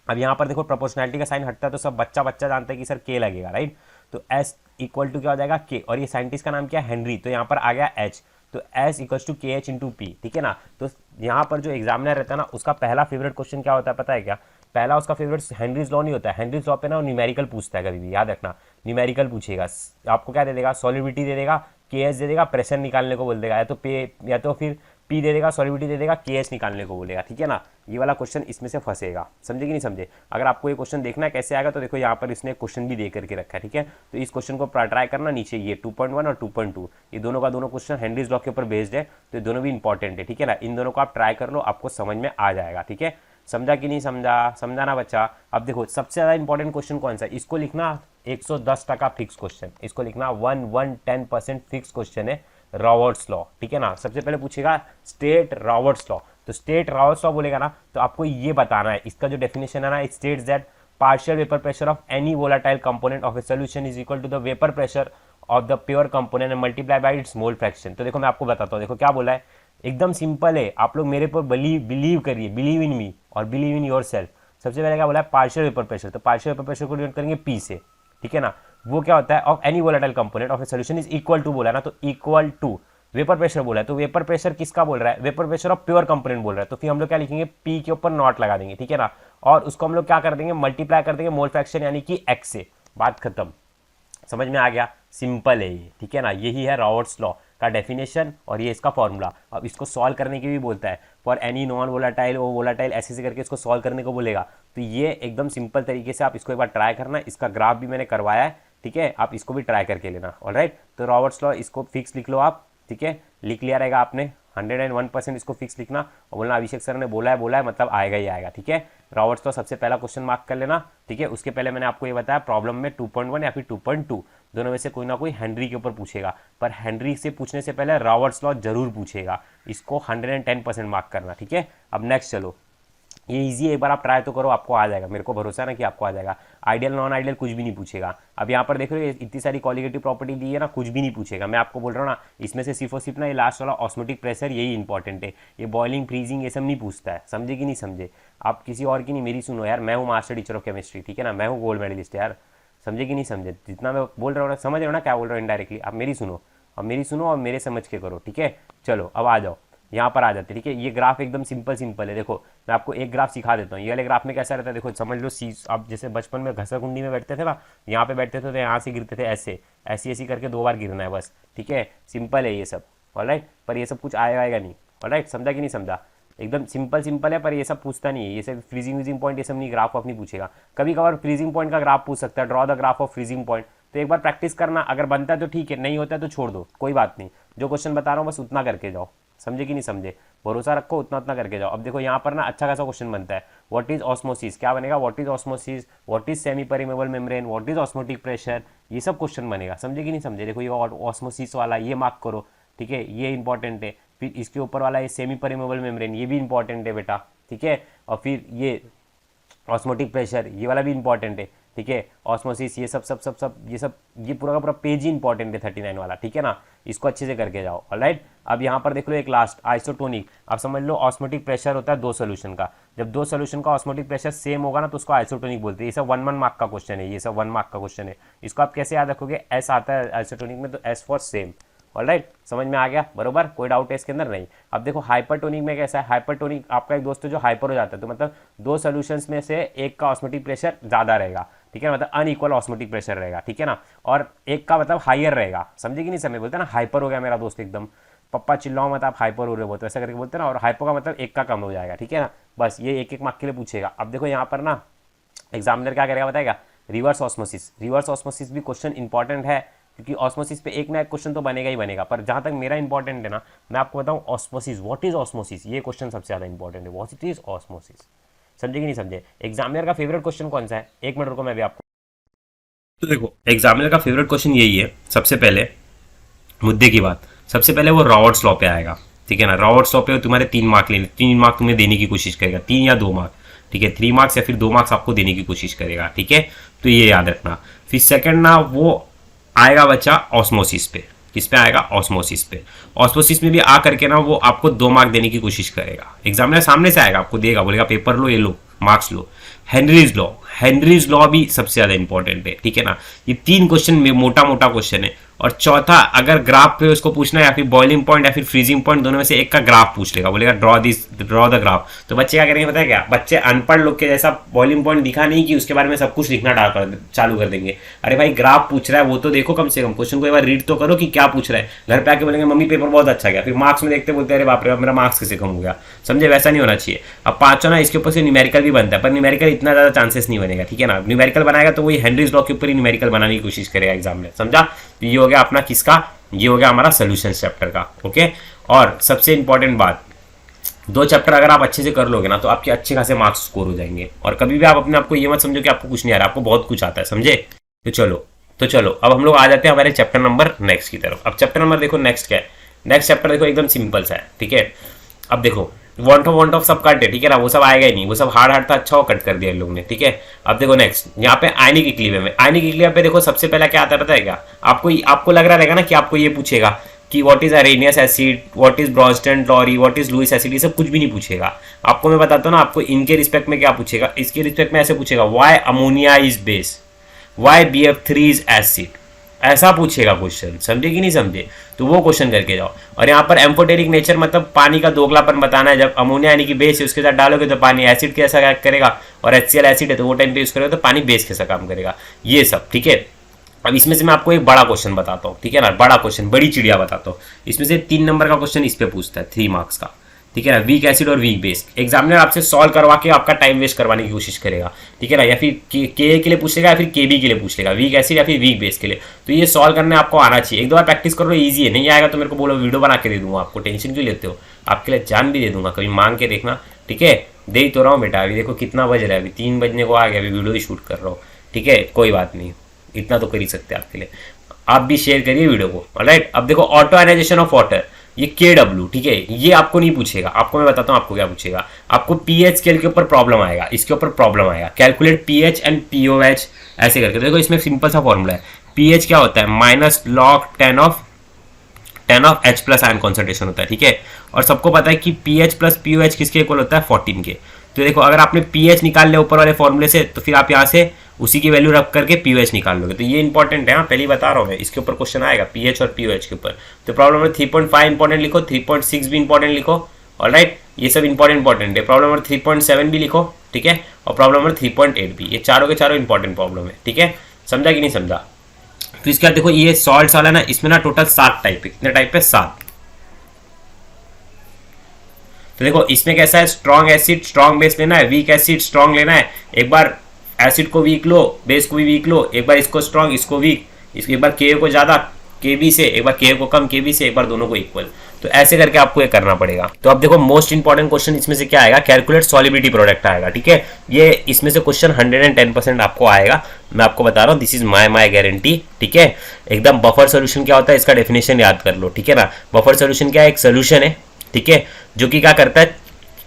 अब यहाँ पर देखो प्रोपोर्शनैलिटी का साइन हटता है तो सब बच्चा जानता है कि सर के लगेगा, राइट, तो एस इक्वल टू क्या हो जाएगा के, और ये साइंटिस्ट का नाम क्या है हेनरी, तो यहाँ पर आ गया एच, तो एस इक्वल टू के एच इंटू पी, ठीक है ना। तो यहाँ पर जो एग्जामिनर रहता है ना, उसका पहला फेवरेट क्वेश्चन क्या होता है पता है क्या, पहला उसका फेवरेट हेनरीज लॉ नहीं होता है, हेनरीज लॉ पे ना वो न्यूमेरिकल पूछता है, कभी भी याद रखना, न्यूमेरिकल पूछेगा, आपको क्या दे देगा, सॉलिबिलिटी दे देगा, के एच दे देगा, प्रेशर निकालने को बोल देगा, या तो पे या तो फिर पी दे देगा, सॉलिबिलिटी दे देगा, के एच निकालने को बोलेगा, ठीक है ना। ये वाला क्वेश्चन इसमें से फंसेगा, समझे कि नहीं समझे। अगर आपको ये क्वेश्चन देखना है कैसे आएगा, तो देखो यहाँ पर इसने क्वेश्चन भी दे करके रखा है, ठीक है, तो इस क्वेश्चन को ट्राई करना, नीचे ये 2.1 और 2.2 ये दोनों का दोनों क्वेश्चन हेनरीज लॉ के ऊपर बेस्ड है, तो ये दोनों भी इंपॉर्टेंट है, ठीक है ना, इन दोनों को आप ट्राई कर लो, आपको समझ में आ जाएगा, ठीक है, समझा कि नहीं समझा, समझा ना बच्चा। अब देखो सबसे ज़्यादा इंपॉर्टेंट क्वेश्चन कौन सा है, इसको लिखना 110% फिक्स क्वेश्चन, इसको लिखना 110% फिक्स क्वेश्चन है, रॉबर्ट्स लॉ, ठीक है ना। सबसे पहले पूछेगा स्टेट रॉबर्ट्स लॉ, तो स्टेट रॉबर्ट्स लॉ बोलेगा ना, तो आपको ये बताना है, इसका जो डेफिनेशन है ना, it states that partial vapour pressure of any volatile component of a solution is equal to the vapour pressure of the pure component and multiply by its mole fraction. तो देखो मैं आपको बताता हूँ, देखो क्या बोला है, एकदम सिंपल है, आप लोग मेरे पर बिलीव करिए, बिलीव इन मी और बिलीव इन योर सेल्फ। सबसे पहले क्या बोला है, पार्शियल वेपर प्रेशर, तो पार्शियल वेपर प्रेशर को डिनोट करेंगे पी से, ठीक है ना, वो क्या होता है, of any volatile component of a solution is equal to बोला ना, तो इक्वल टू वेपर प्रेशर बोला है, तो वेपर प्रेशर किसका बोल रहा है, vapour pressure of pure component बोल रहा है, तो फिर हम लोग क्या लिखेंगे, पी के ऊपर नॉट लगा देंगे, ठीक है ना, और उसको हम लोग क्या कर देंगे, मल्टीप्लाई कर देंगे मोल फ्रैक्शन यानी कि एक्स से, बात खत्म। समझ में आ गया, सिंपल है ये, ठीक है ना। यही है रॉबर्ट्स लॉ का डेफिनेशन और ये इसका फॉर्मूला। अब इसको सॉल्व करने की भी बोलता है, for any non volatile or volatile ऐसे करके इसको सॉल्व करने को बोलेगा। तो ये एकदम सिंपल तरीके से आप इसको एक बार ट्राई करना। इसका ग्राफ भी मैंने करवाया है, ठीक है, आप इसको भी ट्राई करके लेना। ऑलराइट, तो रॉबर्ट्स लॉ इसको फिक्स लिख लो आप, ठीक है, लिख लिया रहेगा आपने। 101% इसको फिक्स लिखना और बोलना अभिषेक सर ने बोला है मतलब आएगा ही आएगा, ठीक है। रॉबर्ट्स लॉ सबसे पहला क्वेश्चन मार्क कर लेना, ठीक है। उसके पहले मैंने आपको ये बताया प्रॉब्लम में 2.1 या फिर 2.2 दोनों में से कोई ना कोई हेनरी के ऊपर पूछेगा, पर हेनरी से पूछने से पहले रॉबर्ट्स लॉ जरूर पूछेगा। इसको 110% मार्क करना, ठीक है। अब नेक्स्ट चलो, ये इजी है, एक बार आप ट्राई तो करो, आपको आ जाएगा, मेरे को भरोसा है ना कि आपको आ जाएगा। आइडियल नॉन आइडियल कुछ भी नहीं पूछेगा। अब यहाँ पर देख रहे हो इतनी सारी कॉलिगेटिव प्रॉपर्टी दी है ना, कुछ भी नहीं पूछेगा। मैं आपको बोल रहा हूँ ना, इसमें से सिर्फ और सिर्फ ना ये लास्ट वाला ऑस्मोटिक प्रेशर यही इंपॉर्टेंट है। ये बॉइलिंग फ्रीजिंग ये सब नहीं पूछता है, समझे कि नहीं समझे। आप किसी और की नहीं, मेरी सुनो यार, मैं हूँ मास्टर टीचर ऑफ केमिस्ट्री, ठीक है ना, मैं हूँ गोल्ड मेडलिस्ट यार, समझे कि नहीं समझे। जितना मैं बोल रहा हूँ ना, समझ रहे हो ना क्या बोल रहा हूँ इनडायरेक्टली। आप मेरी सुनो, अब मेरी सुनो और मेरे समझ के करो, ठीक है। चलो अब आ जाओ, यहाँ पर आ जाते, ठीक है। ये ग्राफ एकदम सिंपल है। देखो मैं आपको एक ग्राफ सिखा देता हूँ। ये वाले ग्राफ में कैसा रहता है, देखो समझ लो आप जैसे बचपन में घसरकुंडी में बैठते थे ना, यहाँ पे बैठते थे तो यहाँ से गिरते थे, ऐसे ऐसी करके 2 बार गिरना है बस, ठीक है। सिंपल है ये सब, ऑलराइट। पर ये सब कुछ आएगा नहीं, ऑलराइट, समझा कि नहीं समझा। एकदम सिंपल है, पर ये सब पूछता नहीं है। ये सब फ्रीजिंग व्रीजिंग पॉइंट ये सब नहीं, ग्राफ नहीं पूछेगा। कभी कभार फ्रीजिंग पॉइंट का ग्राफ पूछ सकता है, draw the graph of freezing point. तो एक बार प्रैक्टिस करना, अगर बनता है तो ठीक है, नहीं होता है तो छोड़ दो, कोई बात नहीं। जो क्वेश्चन बता रहा हूँ बस उतना करके जाओ, समझे कि नहीं समझे। भरोसा रखो, उतना करके जाओ। अब देखो यहाँ पर ना अच्छा खासा क्वेश्चन बनता है, व्हाट इज ऑस्मोसिस, क्या बनेगा, what is osmosis, what is semi permeable membrane, what is osmotic pressure, ये सब क्वेश्चन बनेगा, समझे कि नहीं समझे। देखो ये ऑस्मोसिस वाला ये मार्क करो, ठीक है, ये इंपॉर्टेंट है। फिर इसके ऊपर वाला ये सेमी परमेबल मेम्ब्रेन, ये भी इंपॉर्टेंट है बेटा, ठीक है। और फिर ये ऑस्मोटिक प्रेशर, ये वाला भी इंपॉर्टेंट है, ठीक है। ऑस्मोसिस, ये सब ये पूरा का पूरा पेज ही इंपॉर्टेंट है 39 वाला, ठीक है ना। इसको अच्छे से करके जाओ, ऑलराइट। अब यहाँ पर देख लो एक लास्ट आइसोटोनिक। आप समझ लो ऑस्मोटिक प्रेशर होता है 2 सोल्यूशन का। जब 2 सोल्यूशन का ऑस्मोटिक प्रेशर सेम होगा ना तो उसको आइसोटोनिक बोलते हैं। ये सब 1 मार्क का क्वेश्चन है, ये सब 1 मार्क का क्वेश्चन है। इसको आप कैसे याद रखोगे, एस आता है आइसोटोनिक में तो एस फॉर सेम, ऑलराइट। समझ में आ गया, बरोबर, कोई डाउट है इसके अंदर नहीं। अब देखो हाइपरटोनिक में कैसा है, हाइपरटोनिक आपका एक दोस्त है जो हाइपर हो जाता है, तो मतलब 2 सॉल्यूशंस में से एक का ऑस्मोटिक प्रेशर ज्यादा रहेगा, ठीक है, मतलब अनइक्वल ऑस्मोटिक प्रेशर रहेगा, ठीक है ना। और एक का मतलब हायर रहेगा, समझे कि नहीं समझे। बोलते हैं ना हाइपर हो गया मेरा दोस्त एकदम, पप्पा चिल्लाओ मत, आप हाइपर हो रहे हो, तो ऐसा करके बोलते हैं ना। और हाइपर का मतलब एक का कम हो जाएगा, ठीक है ना। बस ये एक मार्क के लिए पूछेगा। अब देखो यहाँ पर ना एग्जामिनर क्या करेगा बताएगा, रिवर्स ऑस्मोसिस। रिवर्स ऑस्मोसिस भी क्वेश्चन इंपॉर्टेंट है, क्योंकि ऑस्मोसिस पे एक ना एक क्वेश्चन तो बनेगा ही बनेगा। पर जहां तक मेरा इंपॉर्टेंट है ना, मैं आपको बताऊं ऑस्मोसिस, व्हाट इज ऑस्मोसिस, ये क्वेश्चन सबसे ज्यादा इंपॉर्टेंट है। व्हाट इज ऑस्मोसिस, समझे कि नहीं समझे। एग्जामिनर का फेवरेट क्वेश्चन कौन सा है, 1 मिनट रुको मैं भी आपको। तो देखो एग्जामिनर का फेवरेट क्वेश्चन यही है। सबसे पहले मुद्दे की बात, सबसे पहले वो रॉबर्ट्स लॉ पे आएगा, ठीक है ना। रॉबर्ट्स लॉ पे तुम्हारे 3 मार्क लेने, 3 मार्क तुम्हें देने की कोशिश करेगा, 3 या 2 मार्क, ठीक है। 3 मार्क्स या फिर 2 मार्क्स आपको देने की कोशिश करेगा, ठीक है। तो ये याद रखना। फिर सेकंड ना वो आएगा बच्चा ऑस्मोसिस पे। किस पे आएगा, ऑस्मोसिस पे। ऑस्मोसिस में भी आ करके ना वो आपको 2 मार्क देने की कोशिश करेगा। एग्जामिनर सामने से आएगा, आपको देगा, बोलेगा पेपर लो, ये लो, मार्क्स लो। हेनरीज लॉ, हेनरीज लॉ भी सबसे ज्यादा इंपॉर्टेंट है, ठीक है ना। ये 3 क्वेश्चन में मोटा क्वेश्चन है। और चौथा, अगर ग्राफ पे उसको पूछना है या फिर बॉइलिंग पॉइंट या फिर फ्रीजिंग पॉइंट, दोनों में से एक का ग्राफ पूछ लेगा, बोलेगा ड्रॉ द ग्राफ। तो बच्चे क्या करेंगे पता है क्या, बच्चे अनपढ़ लोग के जैसा बॉइलिंग पॉइंट दिखा नहीं कि उसके बारे में सब कुछ लिखना चालू कर देंगे। अरे भाई ग्राफ पूछ रहा है वो तो देखो, कम से कम क्वेश्चन को एक बार रीड तो करो कि क्या पूछ रहा है। घर पे आके बोलेंगे मम्मी पेपर बहुत अच्छा गया, फिर मार्क्स में देखते बोलते अरे बाप रे मेरा मार्क्स कैसे कम हो गया, समझे। वैसा नहीं होना चाहिए। अब 5वां ना, इसके ऊपर से न्यूमेरिकल भी बनता है, पर न्यूमेरिकल इतना ज्यादा चांसेस नहीं बनेगा, ठीक है ना। न्यूमेरिकल बनाएगा तो वही हेनरीज लॉ के ऊपर ही न्यूमेरिकल बनाने की कोशिश करेगा एग्जाम में, समझा। तो ये हो गया अपना किसका, ये हो गया हमारा सोल्यूशन चैप्टर का, ओके। और सबसे इंपॉर्टेंट बात, 2 चैप्टर अगर आप अच्छे से कर लोगे ना तो आपके अच्छे खासे मार्क्स स्कोर हो जाएंगे। और कभी भी आप अपने आपको ये मत समझो कि आपको कुछ नहीं आ रहा, आपको बहुत कुछ आता है, समझे। तो चलो अब हम लोग आ जाते हैं हमारे चैप्टर नंबर नेक्स्ट की तरफ। अब चैप्टर नंबर देखो नेक्स्ट क्या है। नेक्स्ट चैप्टर देखो एकदम सिंपल सा है, ठीक है। अब देखो वॉन्ट ऑफ सब कट है, ठीक है ना, वो सब आएगा ही नहीं, वो सब हार्ड था, अच्छा वो कट कर दिया लोग ने, ठीक है। अब देखो नेक्स्ट यहाँ पे आयनिक इक्विलिब्रियम में, आयनिक इक्विलिब्रियम पे देखो सबसे पहला क्या आता है पता है क्या, आपको लग रहा रहेगा ना कि आपको ये पूछेगा कि what is Arrhenius acid, what is Bronsted Lowry, what is Lewis acid, ये सब कुछ भी नहीं पूछेगा। आपको मैं बताता हूँ ना, आपको इनके रिस्पेक्ट में क्या पूछेगा, इसके रिस्पेक्ट में ऐसे पूछेगा why ammonia is base, why BF3 is acid, ऐसा पूछेगा क्वेश्चन, समझे कि नहीं समझे, तो वो क्वेश्चन करके जाओ। और यहाँ पर एम्फोटेरिक नेचर मतलब पानी का दोगलापन बताना है। जब अमोनिया यानी कि बेस है उसके साथ डालोगे तो पानी एसिड कैसा काम करेगा, और HCl एसिड है तो वो टाइम पे यूज करोगे तो पानी बेस कैसा काम करेगा, ये सब। ठीक है, अब इसमें से मैं आपको एक बड़ा क्वेश्चन बताता हूँ, ठीक है ना, बड़ा क्वेश्चन, बड़ी चिड़िया बताता हूँ। इसमें से 3 नंबर का क्वेश्चन इस पे पूछता है, 3 मार्क्स का, ठीक है ना। वीक एसिड और वीक बेस, एग्जामिनर आपसे सॉल्व करवा के आपका टाइम वेस्ट करवाने की कोशिश करेगा, ठीक है ना। या फिर के के लिए पूछेगा या फिर केबी के लिए पूछ लेगा, वीक एसिड या फिर वीक बेस के लिए। तो ये सॉल्व करने आपको आना चाहिए, एक दो बार प्रैक्टिस करो, ईजी है। नहीं आएगा तो मेरे को बोलो, वीडियो बना के दे दूंगा आपको, टेंशन क्यों लेते हो, आपके लिए जान भी दे दूंगा, कभी मांग के देखना, ठीक है। दे ही तो रहा हूँ बेटा, अभी देखो कितना बज रहा है, अभी 3 बजने को आ गया, अभी वीडियो ही शूट कर रहा हूँ, ठीक है। कोई बात नहीं, इतना तो कर ही सकते हैं आपके लिए। आप भी शेयर करिए वीडियो को, ऑलराइट। अब देखो ऑटो आयनाइजेशन ऑफ वाटर, ये KW, ठीक है, ये आपको नहीं पूछेगा, आपको मैं बताता हूँ आपको क्या पूछेगा। आपको pH स्केल के ऊपर प्रॉब्लम आएगा, इसके ऊपर प्रॉब्लम आएगा, कैलकुलेट pH एंड POH ऐसे करके। देखो इसमें सिंपल सा फॉर्मूला है, pH क्या होता है, -log10 of H plus ion concentration होता है, ठीक है। और सबको पता है कि pH प्लस POH किसके इक्वल होता है, 14 के। तो देखो अगर आपने pH निकाल लिया ऊपर वाले फॉर्मूले से, तो फिर आप यहाँ से उसी की वैल्यू रख करके POH निकाल लोगे। तो ये इंपॉर्टेंट है, हाँ पहले ही बता रहा हूँ मैं, इसके ऊपर क्वेश्चन आएगा pH और POH के ऊपर। तो प्रॉब्लम नंबर 3.5 इंपॉर्टेंट लिखो, 3.6 भी इंपॉर्टेंट लिखो, ऑलराइट, ये सब इंपॉर्टेंट है। प्रॉब्लम नंबर 3.7 भी लिखो, ठीक है, और प्रॉब्लम नंबर 3.8 भी, ये चारों के चारों इंपॉर्टेंट प्रॉब्लम है, ठीक है। समझा कि नहीं समझा। तो इसके बाद देखो ये सॉल्ट वाला ना, इसमें ना टोटल 7 टाइप है, कितने टाइप है, 7। तो देखो इसमें कैसा है, स्ट्रॉन्ग एसिड स्ट्रॉन्ग बेस लेना है, वीक एसिड स्ट्रॉन्ग लेना है, एक बार एसिड को वीक लो, बेस को भी वीक लो, एक बार इसको स्ट्रॉन्ग इसको वीक, एक बार के को ज्यादा केबी से, एक बार के को कम केबी से, एक बार दोनों को इक्वल। तो ऐसे करके आपको ये करना पड़ेगा। तो अब देखो मोस्ट इंपॉर्टेंट क्वेश्चन इसमें से क्या आएगा, कैलकुलेट सॉलिबिलिटी प्रोडक्ट आएगा, ठीक है। ये इसमें से क्वेश्चन 110% आपको आएगा, मैं आपको बता रहा हूँ, दिस इज माई गारंटी, ठीक है एकदम। बफर सोल्यूशन क्या होता है, इसका डेफिनेशन याद कर लो, ठीक है ना। बफर सोल्यूशन क्या है, एक सोल्यूशन है, ठीक है, जो कि क्या करता है,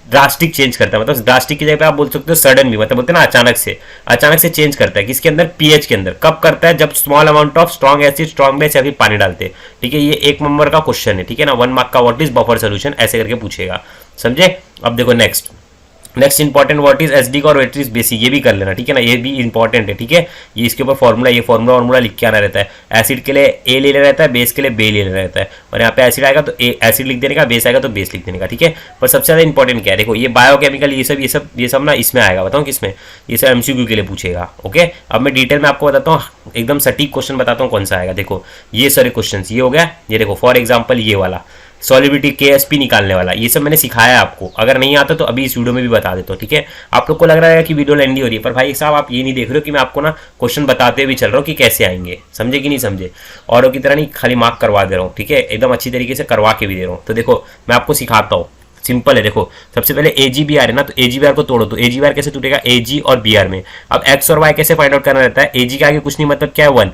ड्रास्टिक चेंज करता है। मतलब ड्रास्टिक की जगह पे आप बोल सकते हो सडन भी, मतलब बोलते हैं ना अचानक से चेंज करता है। किसके अंदर, पीएच के अंदर। कब करता है, जब small amount of strong acid strong base या फिर पानी डालते हैं, ठीक है। ये 1 नंबर का क्वेश्चन है, ठीक है ना, 1 मार्क का। व्हाट इज बफर सोल्यूशन, ऐसे करके पूछेगा, समझे। अब देखो next important what is SD और व्हाट इज बेसिक, ये भी कर लेना, ठीक है ना, ये भी इंपॉर्टेंट है, ठीक है। ये इसके ऊपर फॉर्मूला, ये फॉर्मूला लिख के आना रहता है। एसिड के लिए ए ले लेना रहता है, बेस के लिए बे ले लेना रहता है। और यहाँ पे एसिड आएगा तो एसिड लिख देने का, बेस आएगा तो बेस लिख देने का, ठीक है। पर सबसे ज्यादा इंपॉर्टेंट क्या है, देखो ये बायोकेमिकल, ये सब ना इसमें आएगा, बताऊँ किसमें, ये सब MCQ के लिए पूछेगा, ओके। अब मैं डिटेल में आपको बताता हूँ, एकदम सटीक क्वेश्चन बताता हूँ कौन सा आएगा। देखो ये सारे क्वेश्चन, ये हो गया, ये देखो फॉर एग्जाम्पल ये वाला सॉलिबिलिटी KSP निकालने वाला, ये सब मैंने सिखाया है आपको। अगर नहीं आता तो अभी इस वीडियो में भी बता देता हूँ, ठीक है। आप लोग को लग रहा है कि वीडियो लेंदी हो रही है, पर भाई साहब आप ये नहीं देख रहे हो कि मैं आपको ना क्वेश्चन बताते हुए चल रहा हूँ कि कैसे आएंगे, समझे कि नहीं समझे। औरों की तरह नहीं खाली मार्क करवा दे रहा हूँ, ठीक है, एकदम अच्छी तरीके से करवा के भी दे रहा हूँ। तो देखो मैं आपको सिखाता हूँ, सिंपल है। देखो सबसे पहले AgBr है ना, तो AgBr को तोड़ो, तो AgBr कैसे टूटेगा, Ag और Br में। अब x और y कैसे फाइंड आउट करना रहता है, Ag के आगे कुछ नहीं मतलब क्या है 1,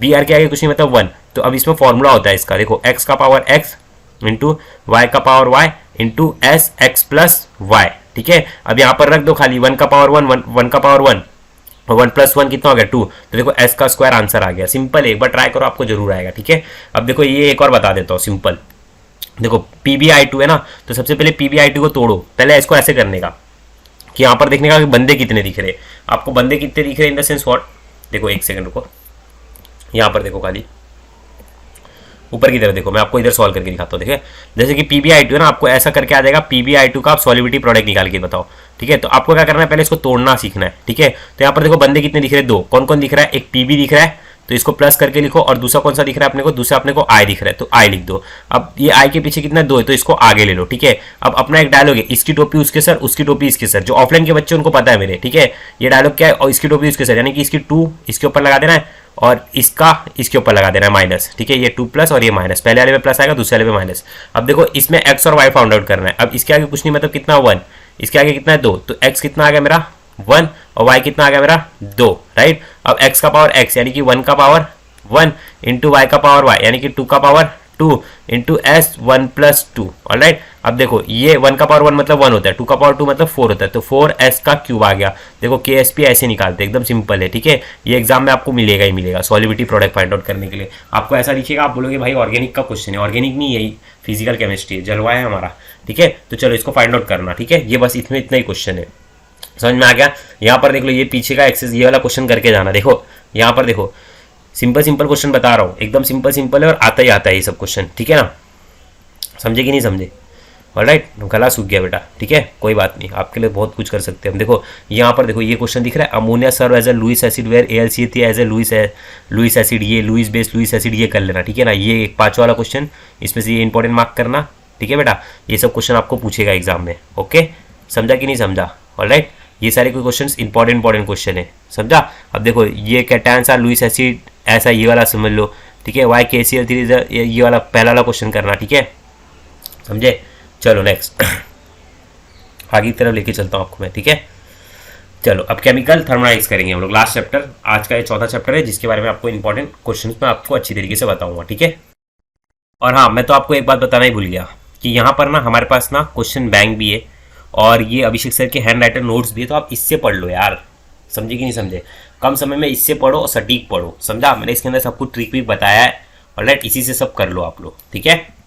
Br के आगे कुछ नहीं मतलब 1। तो अब इसमें फॉर्मूला होता है इसका, देखो x का पावर x इंटू वाई का power y into s x plus y, ठीक है। अब यहाँ पर रख दो खाली 1 का पावर 1 का पावर 1 और 1 प्लस 1 कितना हो गया 2। तो देखो s का स्क्वायर आंसर आ गया, सिंपल है, एक बार ट्राई करो आपको जरूर आएगा, ठीक है। अब देखो ये एक और बता देता हूँ सिंपल, देखो PbI2 है ना, तो सबसे पहले PbI2 को तोड़ो। पहले इसको ऐसे करने का कि यहाँ पर देखने का कि बंदे कितने दिख रहे, आपको बंदे कितने दिख रहे इन द सेंस व्हाट। देखो एक सेकंड रुको, यहाँ पर देखो खाली ऊपर की तरफ देखो, मैं आपको इधर सॉल्व करके दिखाता हूँ। देखिए जैसे कि PbI2 है ना, आपको ऐसा करके आ जाएगा, PbI2 का आप सॉलिबिलिटी प्रोडक्ट निकाल के बताओ, ठीक है। तो आपको क्या करना है, पहले इसको तोड़ना सीखना है, ठीक है। तो यहाँ पर देखो बंदे कितने दिख रहे हैं, 2। कौन कौन दिख रहा है, एक PB दिख रहा है, तो इसको प्लस करके लिखो। और दूसरा कौन सा दिख रहा है अपने को, दूसरा अपने को I दिख रहा है, तो I लिख दो। अब ये I के पीछे कितना 2 है, तो इसको आगे ले लो, ठीक है। अब अपना एक डायलॉग है, इसकी टोपी उसके सर, उसकी टोपी इसके सर। जो ऑफलाइन के बच्चे उनको पता है मेरे, ठीक है। ये डायलॉग क्या है, और इसकी टोपी उसके सर, यानी कि इसकी 2 इसके ऊपर लगा देना है और इसका इसके ऊपर लगा देना है माइनस, ठीक है। ये 2 प्लस और ये माइनस, पहले वाले में प्लस आएगा, दूसरे वाले में माइनस। अब देखो इसमें x और y फाउंड आउट करना है। अब इसके आगे कुछ नहीं मतलब कितना 1, इसके आगे कितना है 2, तो x कितना आ गया मेरा 1 और y कितना आ गया मेरा 2, राइट। अब x का पावर x यानी कि 1 का पावर 1 इंटू y का पावर y यानी कि 2 का power 2 into S 1 plus 2, alright. अब देखो ये 1 का पावर 1 मतलब 1 होता है, 2 का पावर 2 मतलब 4 होता है, तो 4s का क्यूब आ गया। देखो KSP ऐसे निकालते हैं, एकदम सिंपल है, ठीक है। ये एग्जाम में आपको मिलेगा ही मिलेगा, सॉलिबिलिटी प्रोडक्ट फाइंड आउट करने के लिए आपको ऐसा दिखेगा, आप बोलोगे भाई ऑर्गेनिक का क्वेश्चन है। ऑर्गेनिक नहीं, यही फिजिकल केमिस्ट्री है, जलवा है हमारा, ठीक है। तो चलो इसको फाइंड आउट करना, ठीक है। ये बस इसमें इतना ही क्वेश्चन है, समझ में आ गया। यहाँ पर देख लो, ये पीछे का एक्सेस, ये वाला क्वेश्चन करके जाना। देखो यहाँ पर देखो सिंपल सिंपल क्वेश्चन बता रहा हूँ, एकदम सिंपल सिंपल है और आता ही आता है ये सब क्वेश्चन, ठीक है ना, समझे कि नहीं समझे। ऑलराइट, गला सूख गया बेटा, ठीक है, कोई बात नहीं, आपके लिए बहुत कुछ कर सकते हैं हम। देखो यहाँ पर देखो ये क्वेश्चन दिख रहा है, ammonia serve as a Lewis acid where AlCl3 as a Lewis acid, ये लुइस बेस लुइस एसिड, ये कर लेना, ठीक है ना। ये एक 5 वाला क्वेश्चन, इसमें से ये इंपॉर्टेंट मार्क करना, ठीक है बेटा। ये सब क्वेश्चन आपको पूछेगा एग्जाम में, ओके, समझा कि नहीं समझा। ऑलराइट, ये सारे कोई क्वेश्चन इंपॉर्टेंट क्वेश्चन है, समझा। अब देखो ये कैटायंस आर लुइस एसिड, ऐसा ये वाला समझ लो, ठीक है। वाई KCl3 ये वाला पहला वाला क्वेश्चन करना, ठीक है, समझे। चलो नेक्स्ट आगे की तरफ लेके चलता हूँ आपको मैं, ठीक है। चलो अब केमिकल थर्मोडायनेमिक्स करेंगे हम लोग, लास्ट चैप्टर, आज का ये चौथा चैप्टर है, जिसके बारे में आपको इंपॉर्टेंट क्वेश्चंस मैं आपको अच्छी तरीके से बताऊंगा, ठीक है। और हाँ, मैं तो आपको एक बात बताना ही भूल गया कि यहाँ पर ना हमारे पास ना क्वेश्चन बैंक भी है और ये अभिषेक सर के हैंड राइटर नोट्स भी है, तो आप इससे पढ़ लो यार, समझे कि नहीं समझे। कम समय में इससे पढ़ो और सटीक पढ़ो, समझा। मैंने इसके अंदर सब कुछ ट्रिक भी बताया है, ऑलराइट, इसी से सब कर लो आप लोग, ठीक है।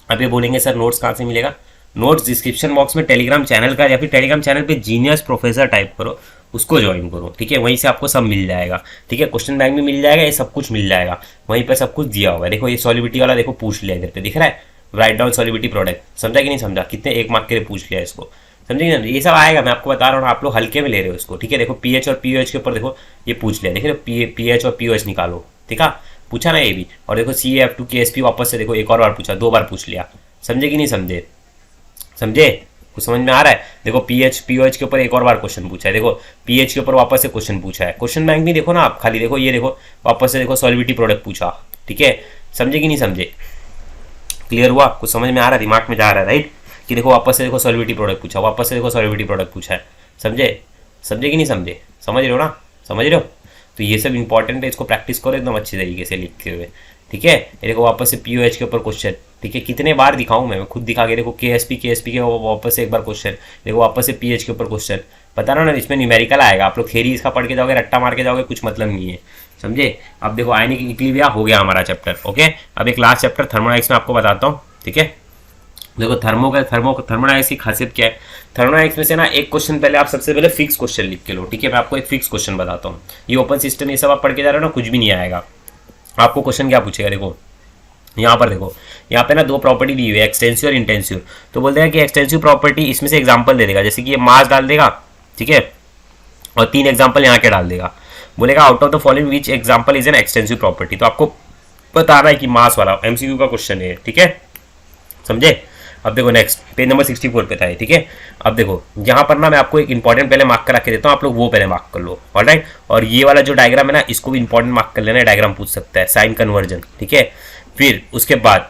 अब ये बोलेंगे सर नोट्स कहाँ से मिलेगा, नोट्स डिस्क्रिप्शन बॉक्स में टेलीग्राम चैनल का, या फिर टेलीग्राम चैनल पे जीनियस प्रोफेसर टाइप करो, उसको ज्वाइन करो, ठीक है, वहीं से आपको सब मिल जाएगा, ठीक है। क्वेश्चन बैंक भी मिल जाएगा, ये सब कुछ मिल जाएगा, वहीं पर सब कुछ दिया हुआ है। देखो ये सॉलिबिलिटी वाला देखो पूछ लिया, इधर पे दिख रहा है, राइट डाउन सॉलिबिलिटी प्रोडक्ट, समझा कि नहीं समझा, कितने 1 मार्क के लिए पूछ लिया इसको, समझे कि नहीं। ये सब आएगा, मैं आपको बता रहा हूँ, आप लोग हल्के में ले रहे हो इसको, ठीक है। देखो पीएच और पीओएच के ऊपर देखो ये पूछ लिया, देखिए पीएच और पीओएच निकालो, ठीक है, पूछा ना ये भी। और देखो CaF2 KSP वापस से देखो एक और बार पूछा, 2 बार पूछ लिया, समझे कि नहीं समझे, समझे, कुछ समझ में आ रहा है। देखो पीएच पीओएच के ऊपर एक और बार क्वेश्चन पूछा है, देखो पीएच के ऊपर वापस से क्वेश्चन पूछा है। क्वेश्चन बैंक भी देखो ना आप, खाली देखो ये देखो वापस से देखो सॉलिबिलिटी प्रोडक्ट पूछा, ठीक है, समझे कि नहीं समझे। क्लियर हुआ, कुछ समझ में आ रहा है, दिमाग में जा रहा है, राइट, कि देखो वापस से देखो सॉलिबिलिटी प्रोडक्ट पूछा, वापस से देखो सॉलिबिलिटी प्रोडक्ट पूछा है, समझे, समझे कि नहीं समझे, समझ रहे हो ना, समझ रहे हो। तो ये सब इंपॉर्टेंट है, इसको प्रैक्टिस करो एकदम अच्छी तरीके से लिखते हुए, ठीक है। ये देखो वापस से पीओएच के ऊपर क्वेश्चन, ठीक है, कितने बार दिखाऊं मैं खुद दिखा के। देखो केएसपी के वापस से एक बार क्वेश्चन, देखो वापस से पीएच के ऊपर क्वेश्चन, बता रहा हूं ना, इसमें न्यूमेरिकल आएगा, आप लोग थ्योरी इसका पढ़ के जाओगे, रट्टा मार के जाओगे, कुछ मतलब नहीं है, समझे। अब देखो आयनिक इक्विलिब्रियम हो गया हमारा चैप्टर, ओके। अब एक लास्ट चैप्टर थर्मोडायनेमिक्स में आपको बताता हूँ, ठीक है। देखो थर्मोडायनेमिक्स की खासियत क्या है, थर्मोडायनेमिक्स में से ना एक क्वेश्चन पहले आप सबसे पहले फिक्स क्वेश्चन लिख के लो, ठीक है। मैं आपको एक फिक्स क्वेश्चन बताता हूँ, ये ओपन सिस्टम ये सब आप पढ़ के जा रहे हो ना, कुछ भी नहीं आएगा आपको। क्वेश्चन क्या पूछेगा, देखो यहाँ पर देखो, यहाँ पे ना 2 प्रॉपर्टी दी हुई है, एक्सटेंसिव और इंटेंसिव। तो बोलते हैं कि एक्सटेंसिव प्रॉपर्टी इसमें से एग्जांपल दे देगा, जैसे कि ये मास डाल देगा, ठीक है, और 3 एग्जांपल यहाँ के डाल देगा, बोलेगा out of the following which example is an extensive property. तो आपको बताना है कि मास वाला MCQ का क्वेश्चन है, ठीक है, समझे। अब देखो नेक्स्ट पेज नंबर 64 पे था ये, ठीक है। अब देखो यहाँ पर ना मैं आपको एक इंपॉर्टेंट पहले मार्क करा के देता हूँ, आप लोग वो पहले मार्क कर लो, ऑलराइट। और ये वाला जो डायग्राम है ना, इसको भी इंपॉर्टेंट मार्क कर लेना, डायग्राम पूछ सकता है, साइन कन्वर्जन, ठीक है। फिर उसके बाद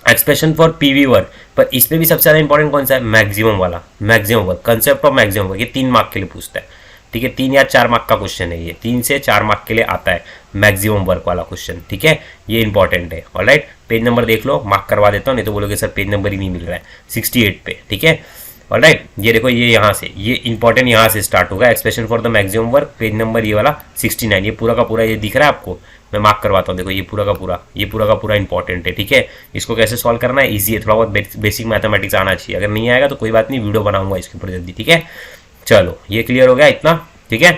एक्सप्रेशन फॉर PV वर्क, पर इसमें भी सबसे ज़्यादा इंपॉर्टेंट कौन सा है, मैक्सिमम वाला, maximum work, concept of maximum work, ये 3 मार्क के लिए पूछता है, ठीक है। 3 या 4 मार्क का क्वेश्चन है ये, 3 से 4 मार्क के लिए आता है मैक्सिमम वर्क वाला क्वेश्चन, ठीक है, ये इंपॉर्टेंट है, ऑलराइट। पेज नंबर देख लो, मार्क करवा देता हूँ, नहीं तो बोलोगे सर पेज नंबर ही नहीं मिल रहा है, 68 पे, ठीक है, ऑलराइट। ये देखो ये यहाँ से, ये इंपॉर्टेंट यहाँ से स्टार्ट होगा, expression for the maximum work, page number ये वाला 69, ये पूरा का पूरा ये दिख रहा है आपको, मैं मार्क करवाता हूँ, देखो ये पूरा का पूरा इंपॉर्टेंट है, ठीक है। इसको कैसे सॉल्व करना है, ईजी है, थोड़ा बहुत बेसिक मैथमेटिक्स आना चाहिए, अगर नहीं आएगा तो कोई बात नहीं, वीडियो बनाऊंगा इसके ऊपर जल्दी, ठीक है। चलो ये क्लियर हो गया इतना, ठीक है।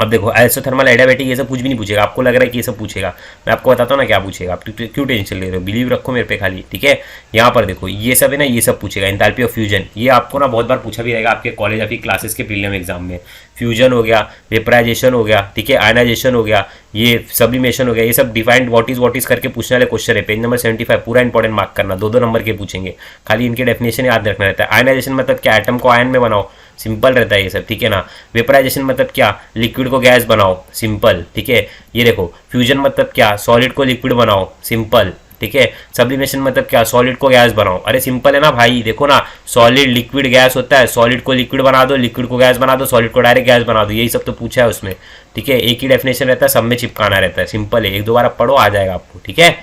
अब देखो आइसोथर्मल एडियाबैटिक ये सब कुछ भी नहीं पूछेगा, आपको लग रहा है कि ये सब पूछेगा, मैं आपको बताता हूँ ना क्या पूछेगा, आप क्यों टेंशन ले रहे हो, बिलीव रखो मेरे पे खाली, ठीक है। यहाँ पर देखो ये सब है ना, ये सब पूछेगा, एंथैल्पी ऑफ फ्यूजन, ये आपको ना बहुत बार पूछा भी रहेगा आपके कॉलेज या फिर क्लासेस के प्रीलिम एग्जाम में। फ्यूजन हो गया, वेपराइजेशन हो गया, ठीक है, आयनाइजेशन हो गया, ये सब्लिमेशन हो गया, ये सब डिफाइंड व्हाट इज करके पूछने वाले क्वेश्चन है, पेज नंबर 75, पूरा इंपॉर्टेंट मार्क करना, 2-2 नंबर के पूछेंगे, खाली इनके डेफिनेशन याद रखना रहता है। आयनाइजेशन मतलब क्या, एटम को आयन में बनाओ, सिंपल रहता है ये सब, ठीक है ना। वेपराइजेशन मतलब क्या, लिक्विड को गैस बनाओ, सिंपल, ठीक है। ये देखो फ्यूजन मतलब क्या, सॉलिड को लिक्विड बनाओ, सिंपल, ठीक है। सब्लिमेशन मतलब क्या, सॉलिड को गैस बनाओ, अरे सिंपल है ना भाई, देखो ना, सॉलिड लिक्विड गैस होता है, सॉलिड को लिक्विड बना दो, लिक्विड को गैस बना दो, सॉलिड को डायरेक्ट गैस बना दो, यही सब तो पूछा है उसमें, ठीक है। एक ही डेफिनेशन रहता है, सब में चिपकाना रहता है, सिंपल है, 1-2 बार आप पढ़ो, आ जाएगा आपको, ठीक है,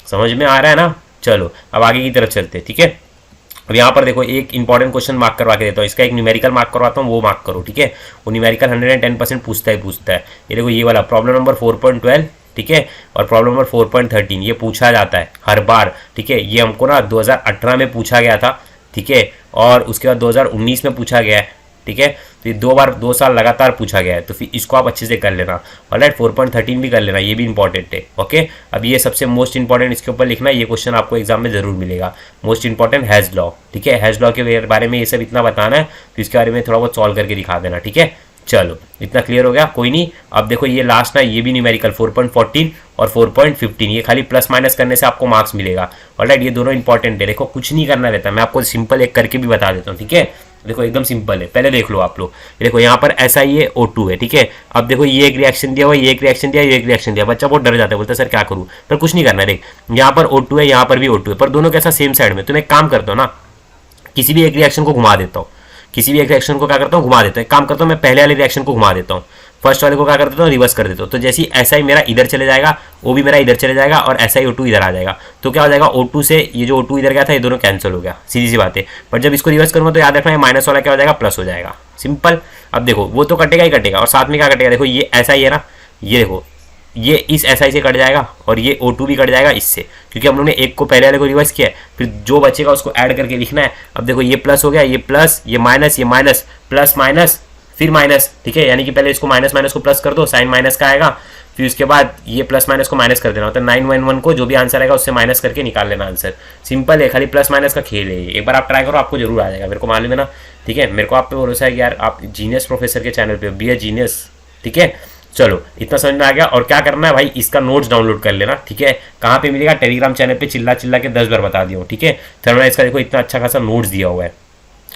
समझ में आ रहा है ना। चलो अब आगे की तरफ चलते हैं, ठीक है। अब यहाँ पर देखो एक इंपॉर्टेंट क्वेश्चन मार्क करवा के देता हूँ, इसका एक न्यूमेरिकल मार्क करवाता हूँ, वो मार्क करो, ठीक है। वो न्यूमेरिकल 110% पूछता है। ये देखो ये वाला प्रॉब्लम नंबर 4.12, ठीक है, और प्रॉब्लम नंबर 4.13 ये पूछा जाता है हर बार, ठीक है। ये हमको ना 2018 में पूछा गया था, ठीक है, और उसके बाद 2019 में पूछा गया है, ठीक है। तो ये 2 बार 2 साल लगातार पूछा गया है, तो फिर इसको आप अच्छे से कर लेना। ऑलराइट, 4.13 भी कर लेना, ये भी इंपॉर्टेंट है। ओके, अब ये सबसे मोस्ट इंपॉर्टेंट इसके ऊपर लिखना, ये क्वेश्चन आपको एग्जाम में जरूर मिलेगा। मोस्ट इंपॉर्टेंट हैज लॉ, ठीक है। हैज लॉ के बारे में ये सब इतना बताना है, तो इसके बारे में थोड़ा बहुत सॉल्व करके दिखा देना, ठीक है। चलो, इतना क्लियर हो गया, कोई नहीं। अब देखो ये लास्ट ना, ये भी न्यूमेरिकल 4.14 और 4.15, ये खाली प्लस माइनस करने से आपको मार्क्स मिलेगा। ऑलराइट, ये दोनों इंपॉर्टेंट है। देखो कुछ नहीं करना रहता, मैं आपको सिंपल एक करके भी बता देता हूँ, ठीक है। देखो एकदम सिंपल है, पहले देख लो आप लोग। देखो यहाँ पर SiO2 है, ठीक है। अब देखो ये एक रिएक्शन दिया हुआ, ये एक रिएक्शन दिया, ये एक रिएक्शन दिया। बच्चा बहुत डर जाता है, बोलता है सर क्या करूँ, पर कुछ नहीं करना। देख यहाँ पर O2 है, यहाँ पर भी O2 है, पर दोनों कैसा सेम साइड में। तो मैं एक काम करता हूँ ना, किसी भी एक रिएक्शन को घुमा देता हूँ, किसी भी एक रिएक्शन को क्या करता हूँ, घुमा देता हूँ। एक काम करता हूँ, मैं पहले वाले रिएक्शन को घुमा देता हूँ, फर्स्ट वाले को क्या कर देता हूँ, रिवर्स कर देता हूँ। तो जैसे ही SI मेरा इधर चले जाएगा, O भी मेरा इधर चले जाएगा, और SiO2 इधर आ जाएगा। तो क्या हो जाएगा, O2 से ये जो O2 इधर गया था, ये दोनों कैंसिल हो गया, सीधी सी बात है। पर जब इसको रिवर्स करूँगा तो याद रखना, ये माइनस वाला क्या हो जाएगा, प्लस हो जाएगा, सिंपल। अब देखो वो तो कटेगा ही कटेगा, और साथ में क्या कटेगा, देखो ये SI है ना, ये देखो ये इस SI से कट जाएगा, और ये O2 भी कट जाएगा इससे, क्योंकि हम लोग ने एक को पहले वाले को रिवर्स किया है। फिर जो बचेगा उसको ऐड करके लिखना है। अब देखो ये प्लस हो गया, ये प्लस, ये माइनस, प्लस माइनस फिर माइनस, ठीक है। यानी कि पहले इसको माइनस माइनस को प्लस कर दो, साइन माइनस का आएगा, फिर उसके बाद ये प्लस माइनस को माइनस कर देना होता है। 911 को जो भी आंसर आएगा उससे माइनस करके निकाल लेना आंसर, सिंपल है। खाली प्लस माइनस का खेल है, एक बार आप ट्राई करो, आपको जरूर आ जाएगा, मेरे को मालूम है ना, ठीक है। मेरे को आप पे भरोसा है कि यार आप जीनियस प्रोफेसर के चैनल पे बी ए जीनियस, ठीक है। चलो इतना समझ में आ गया। और क्या करना है भाई, इसका नोट्स डाउनलोड कर लेना, ठीक है। कहाँ पे मिलेगा, टेलीग्राम चैनल पे चिल्ला चिल्ला के 10 बार बता दिया हूँ, ठीक है। थर्ड इसका देखो इतना अच्छा खासा नोट्स दिया हुआ है,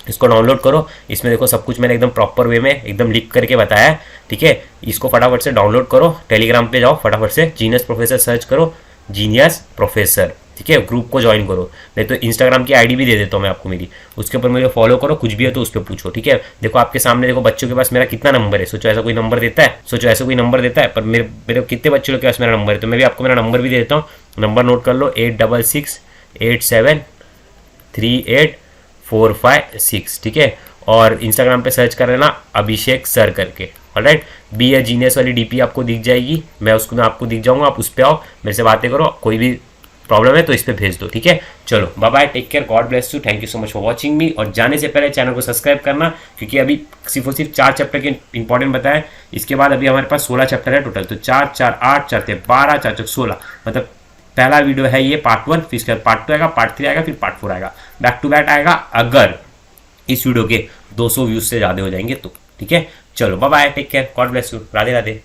इसको डाउनलोड करो। इसमें देखो सब कुछ मैंने एकदम प्रॉपर वे में एकदम लिख करके बताया है, ठीक है। इसको फटाफट से डाउनलोड करो, टेलीग्राम पे जाओ, फटाफट से जीनियस प्रोफेसर सर्च करो, जीनियस प्रोफेसर, ठीक है। ग्रुप को ज्वाइन करो, नहीं तो इंस्टाग्राम की आईडी भी दे देता हूँ मैं आपको मेरी, उसके ऊपर मुझे फॉलो करो, कुछ भी है तो उस पर पूछो, ठीक है। देखो आपके सामने देखो बच्चों के पास मेरा कितना नंबर है, सोचो ऐसा कोई नंबर देता है, सोचो ऐसा कोई नंबर देता है। पर मेरे कितने बच्चों के पास मेरा नंबर है, तो मैं भी आपको मेरा नंबर भी दे देता हूँ। नंबर नोट कर लो, 8668738456, ठीक है। और इंस्टाग्राम पे सर्च कर लेना अभिषेक सर करके, ऑलराइट। बी ए जीनियस वाली डीपी आपको दिख जाएगी, मैं आपको दिख जाऊंगा, आप उस पर आओ, मेरे से बातें करो, कोई भी प्रॉब्लम है तो इस पे भेज दो, ठीक है। चलो bye bye, take care, God bless you, thank you so much for watching me. और जाने से पहले चैनल को सब्सक्राइब करना, क्योंकि अभी सिर्फ और सिर्फ 4 चैप्टर के इंपॉर्टेंट बताए, इसके बाद अभी हमारे पास 16 चैप्टर है टोटल। तो 4 4 8 4 12 4 16, मतलब पहला वीडियो है ये पार्ट 1, फिर इसके बाद पार्ट 2 आएगा, पार्ट 3 आएगा, फिर पार्ट 4 आएगा, बैक टू बैक आएगा, अगर इस वीडियो के 200 व्यूज से ज़्यादा हो जाएंगे तो, ठीक है। चलो bye bye, take care, God bless you, Radhe Radhe.